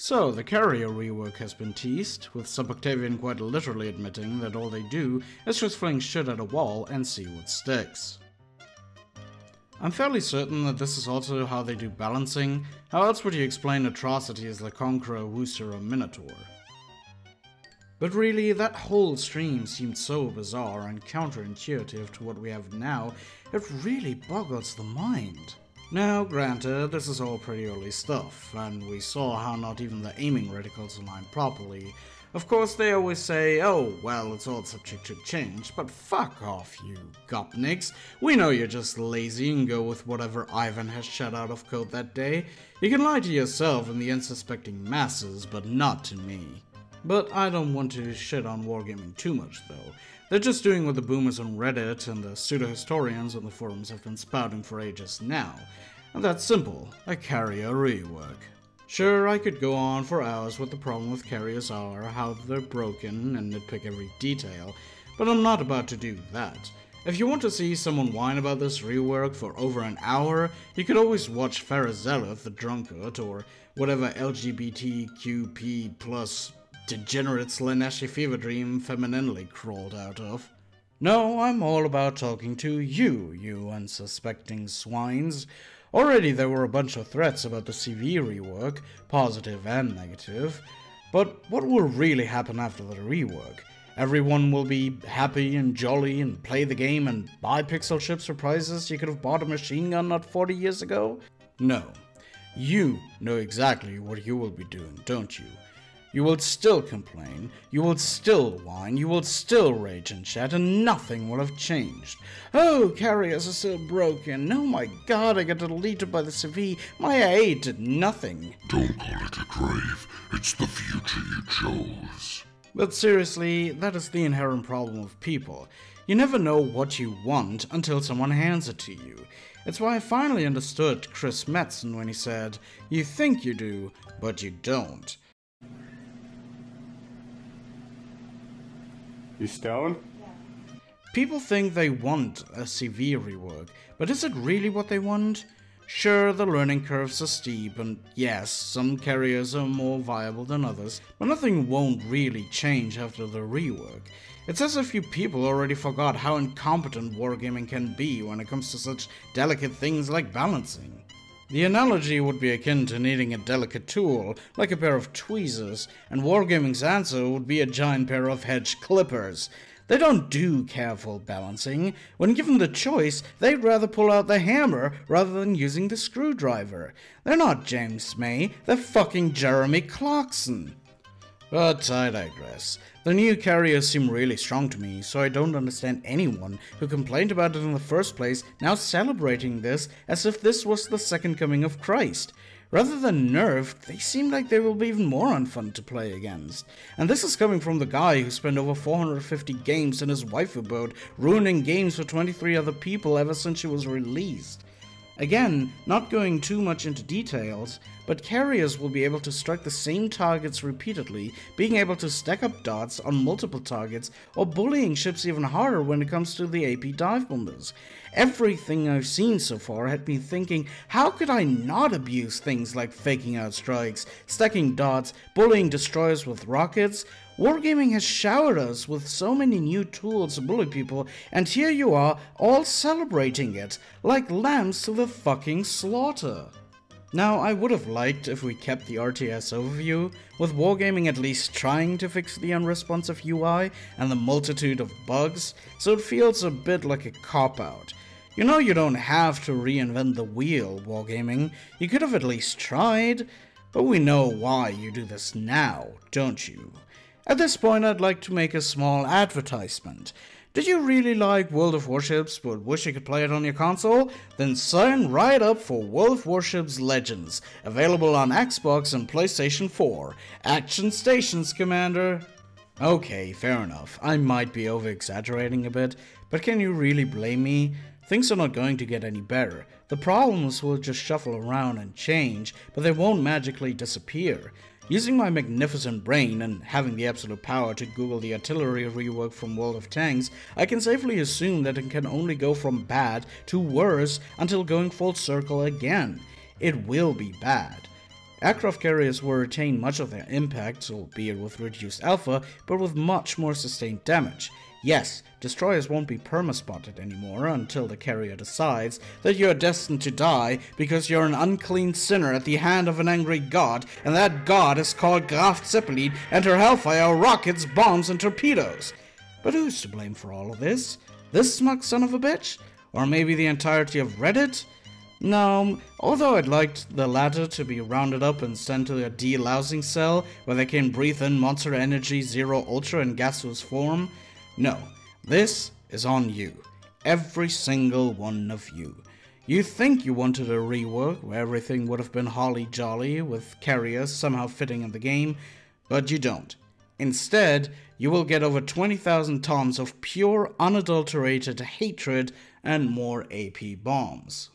So, the Carrier rework has been teased, with Suboctavian quite literally admitting that all they do is just fling shit at a wall and see what sticks. I'm fairly certain that this is also how they do balancing. How else would you explain atrocities like Conqueror, Wooster, or Minotaur? But really, that whole stream seemed so bizarre and counterintuitive to what we have now, it really boggles the mind. Now, granted, this is all pretty early stuff, and we saw how not even the aiming reticles align properly. Of course, they always say, oh, well, it's all subject to change, but fuck off, you gopniks. We know you're just lazy and go with whatever Ivan has shut out of code that day. You can lie to yourself and the unsuspecting masses, but not to me. But I don't want to shit on wargaming too much, though. They're just doing what the boomers on Reddit and the pseudo-historians on the forums have been spouting for ages now. And that's simple, a Carrier rework. Sure, I could go on for hours what the problem with Carriers are, how they're broken, and nitpick every detail, but I'm not about to do that. If you want to see someone whine about this rework for over an hour, you could always watch Pharazeleth the Drunkard, or whatever LGBTQP plus degenerate Slaneshi fever dream femininely crawled out of. No, I'm all about talking to you, you unsuspecting swines. Already there were a bunch of threats about the CV rework, positive and negative, but what will really happen after the rework? Everyone will be happy and jolly and play the game and buy pixel chips for prices you could have bought a machine gun not 40 years ago? No. You know exactly what you will be doing, don't you? You will still complain, you will still whine, you will still rage and chat, and nothing will have changed. Oh, Carriers are so broken. Oh my god, I got deleted by the CV. My AA did nothing. Don't call it a grave. It's the future you chose. But seriously, that is the inherent problem of people. You never know what you want until someone hands it to you. It's why I finally understood Chris Metzen when he said, "You think you do, but you don't." You stoned? People think they want a CV rework, but is it really what they want? Sure, the learning curves are steep, and yes, some carriers are more viable than others, but nothing won't really change after the rework. It's as if you people already forgot how incompetent wargaming can be when it comes to such delicate things like balancing. The analogy would be akin to needing a delicate tool, like a pair of tweezers, and wargaming's answer would be a giant pair of hedge clippers. They don't do careful balancing. When given the choice, they'd rather pull out the hammer rather than using the screwdriver. They're not James May, they're fucking Jeremy Clarkson. But I digress. The new carriers seem really strong to me, so I don't understand anyone who complained about it in the first place now celebrating this as if this was the second coming of Christ. Rather than nerfed, they seem like they will be even more unfun to play against. And this is coming from the guy who spent over 450 games in his waifu boat, ruining games for 23 other people ever since she was released. Again, not going too much into details, but carriers will be able to strike the same targets repeatedly, being able to stack up dots on multiple targets, or bullying ships even harder when it comes to the AP dive bombers. Everything I've seen so far had me thinking, how could I not abuse things like faking out strikes, stacking dots, bullying destroyers with rockets? Wargaming has showered us with so many new tools to bully people, and here you are, all celebrating it, like lambs to the fucking slaughter. Now, I would have liked if we kept the RTS overview, with Wargaming at least trying to fix the unresponsive UI and the multitude of bugs, so it feels a bit like a cop-out. You know you don't have to reinvent the wheel, Wargaming. You could have at least tried, but we know why you do this now, don't you? At this point, I'd like to make a small advertisement. Did you really like World of Warships but wish you could play it on your console? Then sign right up for World of Warships Legends, available on Xbox and PlayStation 4. Action Stations, Commander! Okay, fair enough. I might be over-exaggerating a bit, but can you really blame me? Things are not going to get any better. The problems will just shuffle around and change, but they won't magically disappear. Using my magnificent brain and having the absolute power to Google the artillery rework from World of Tanks, I can safely assume that it can only go from bad to worse until going full circle again. It will be bad. Aircraft carriers will retain much of their impact, albeit with reduced alpha, but with much more sustained damage. Yes, destroyers won't be perma-spotted anymore until the carrier decides that you are destined to die because you're an unclean sinner at the hand of an angry god, and that god is called Graf Zeppelin, and her hellfire rockets, bombs, and torpedoes. But who's to blame for all of this? This smug son of a bitch? Or maybe the entirety of Reddit? No, although I'd liked the latter to be rounded up and sent to a de-lousing cell where they can breathe in Monster Energy Zero Ultra in gaseous form. No, this is on you. Every single one of you. You think you wanted a rework where everything would have been holly jolly with carriers somehow fitting in the game, but you don't. Instead, you will get over 20,000 tons of pure, unadulterated hatred and more AP bombs.